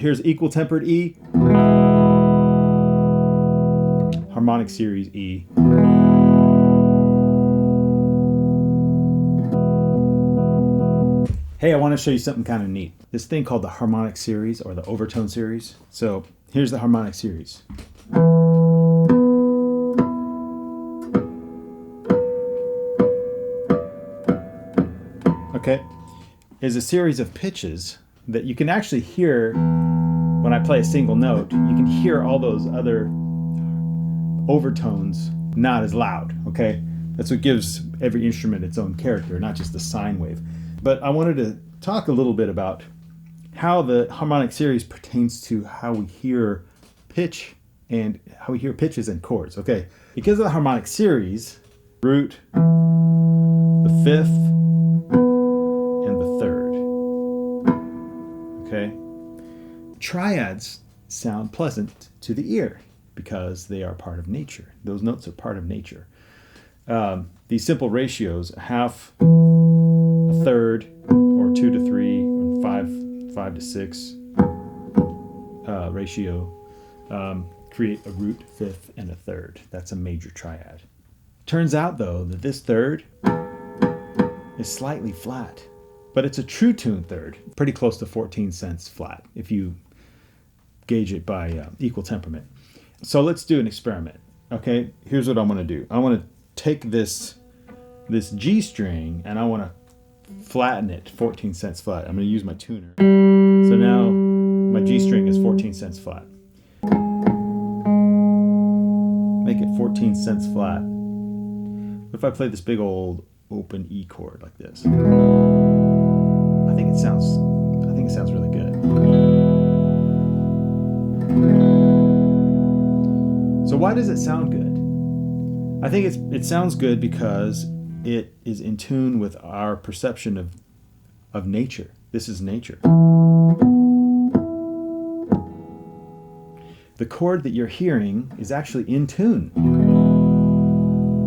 here's equal tempered E, harmonic series E. Hey, I want to show you something kind of neat. This thing called the harmonic series or the overtone series. So here's the harmonic series. Okay, is a series of pitches that you can actually hear when I play a single note. You can hear all those other overtones not as loud, okay? That's what gives every instrument its own character, not just the sine wave. But I wanted to talk a little bit about how the harmonic series pertains to how we hear pitch and how we hear pitches and chords, okay? Because of the harmonic series, root, the fifth, and the third, okay? Triads sound pleasant to the ear because they are part of nature. Those notes are part of nature. These simple ratios, a half, a third, or 2 to 3, and 5 to 6 ratio create a root, fifth, and a third. That's a major triad. Turns out though that this third is slightly flat, but it's a true tune third, pretty close to 14 cents flat if you gauge it by equal temperament. So let's do an experiment. Okay, here's what I want to do. I want to take this G string and I want to flatten it 14 cents flat. I'm going to use my tuner. So now my G string is 14 cents flat. Make it 14 cents flat. What if I play this big old open E chord like this? I think it sounds really good. So why does it sound good? I think it sounds good because it is in tune with our perception of nature. This is nature. The chord that you're hearing is actually in tune.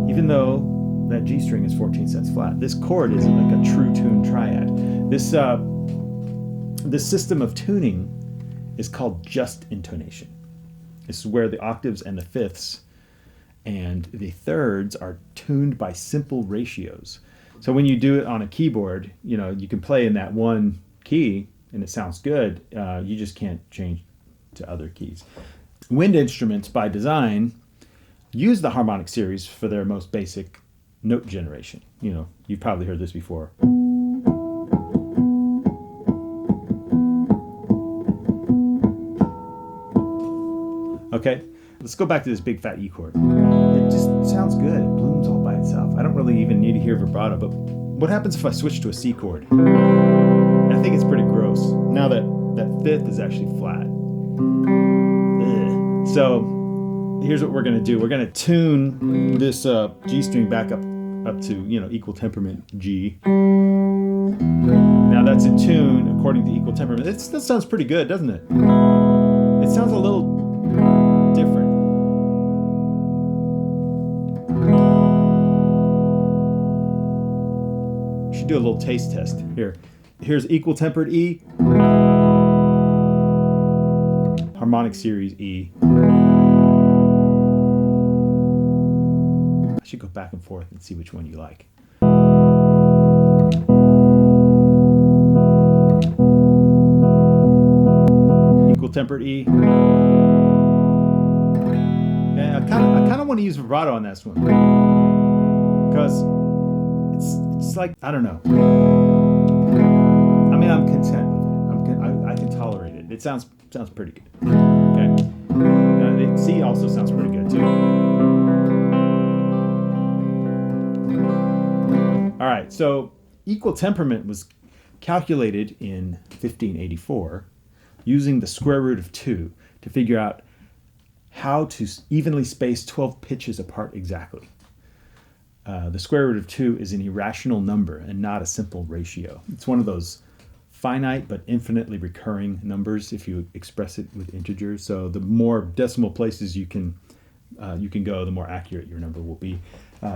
Even though that G string is 14 cents flat, this chord is like a true tune triad. This system of tuning is called just intonation. This is where the octaves and the fifths and the thirds are tuned by simple ratios. So when you do it on a keyboard, you can play in that one key and it sounds good. You just can't change to other keys. Wind instruments, by design, use the harmonic series for their most basic note generation. You've probably heard this before. Okay, let's go back to this big fat E chord. It just sounds good. It blooms all by itself. I don't really even need to hear vibrato, but what happens if I switch to a C chord? I think it's pretty gross. Now that fifth is actually flat. Ugh. So here's what we're going to do. We're going to tune this G string back up to equal temperament G. Now that's in tune according to equal temperament. That sounds pretty good, doesn't it? It sounds a little different. We should do a little taste test here. Here's equal tempered E, harmonic series E. I should go back and forth and see which one you like. Equal tempered E. Yeah, I kind of want to use vibrato on this one because it's like, I don't know. I mean, I'm content with it. I can tolerate it. It sounds pretty good. Okay. The C also sounds pretty good too. All right. So equal temperament was calculated in 1584 using the square root of 2 to figure out how to evenly space 12 pitches apart exactly. The square root of 2 is an irrational number and not a simple ratio. It's one of those finite but infinitely recurring numbers if you express it with integers. So the more decimal places you can go, the more accurate your number will be.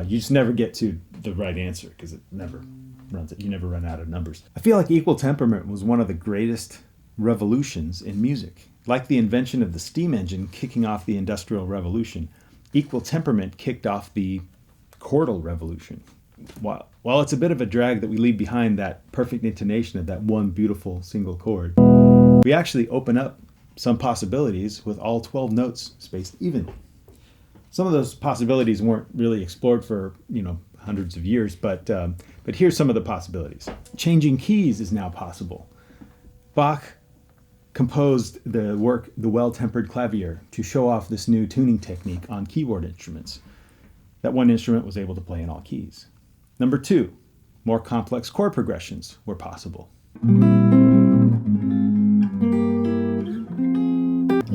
You just never get to the right answer because you never run out of numbers. I feel like equal temperament was one of the greatest revolutions in music. Like the invention of the steam engine kicking off the Industrial Revolution, equal temperament kicked off the chordal revolution. While it's a bit of a drag that we leave behind that perfect intonation of that one beautiful single chord, we actually open up some possibilities with all 12 notes spaced evenly. Some of those possibilities weren't really explored for, hundreds of years, but here's some of the possibilities. Changing keys is now possible. Bach composed the work, The Well-Tempered Clavier, to show off this new tuning technique on keyboard instruments. That one instrument was able to play in all keys. Number 2, more complex chord progressions were possible. Do you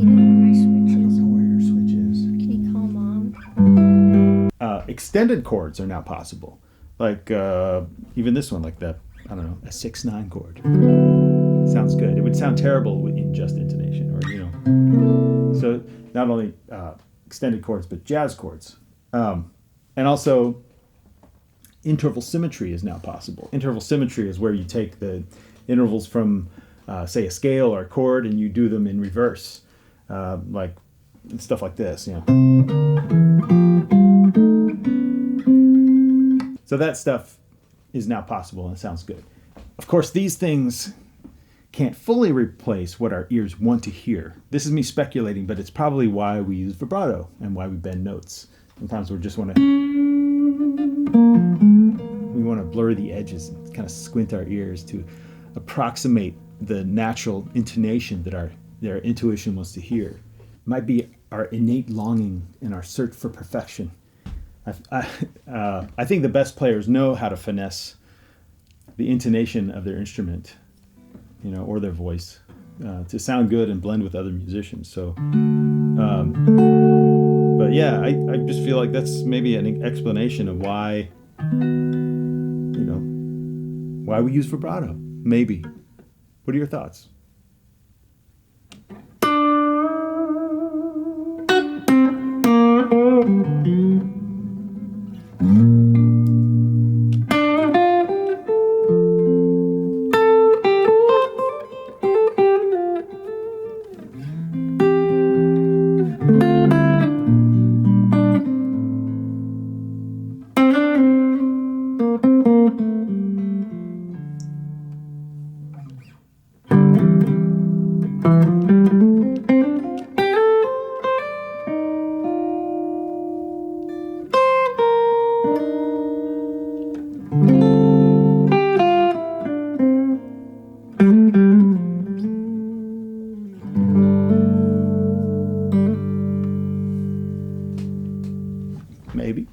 know where my switch I is? don't know where your switch is. Can you call Mom? Extended chords are now possible. Like even this one, like a 6/9 chord. Sounds good. It would sound terrible in just intonation, or So not only extended chords, but jazz chords, and also interval symmetry is now possible. Interval symmetry is where you take the intervals from, say, a scale or a chord, and you do them in reverse, like stuff like this. So that stuff is now possible, and it sounds good. Of course, these things can't fully replace what our ears want to hear. This is me speculating, but it's probably why we use vibrato and why we bend notes. Sometimes we want to blur the edges and kind of squint our ears to approximate the natural intonation that their intuition wants to hear. It might be our innate longing and our search for perfection. I think the best players know how to finesse the intonation of their instrument, or their voice, to sound good and blend with other musicians. So, but yeah, I just feel like that's maybe an explanation of why we use vibrato. Maybe. What are your thoughts? Maybe.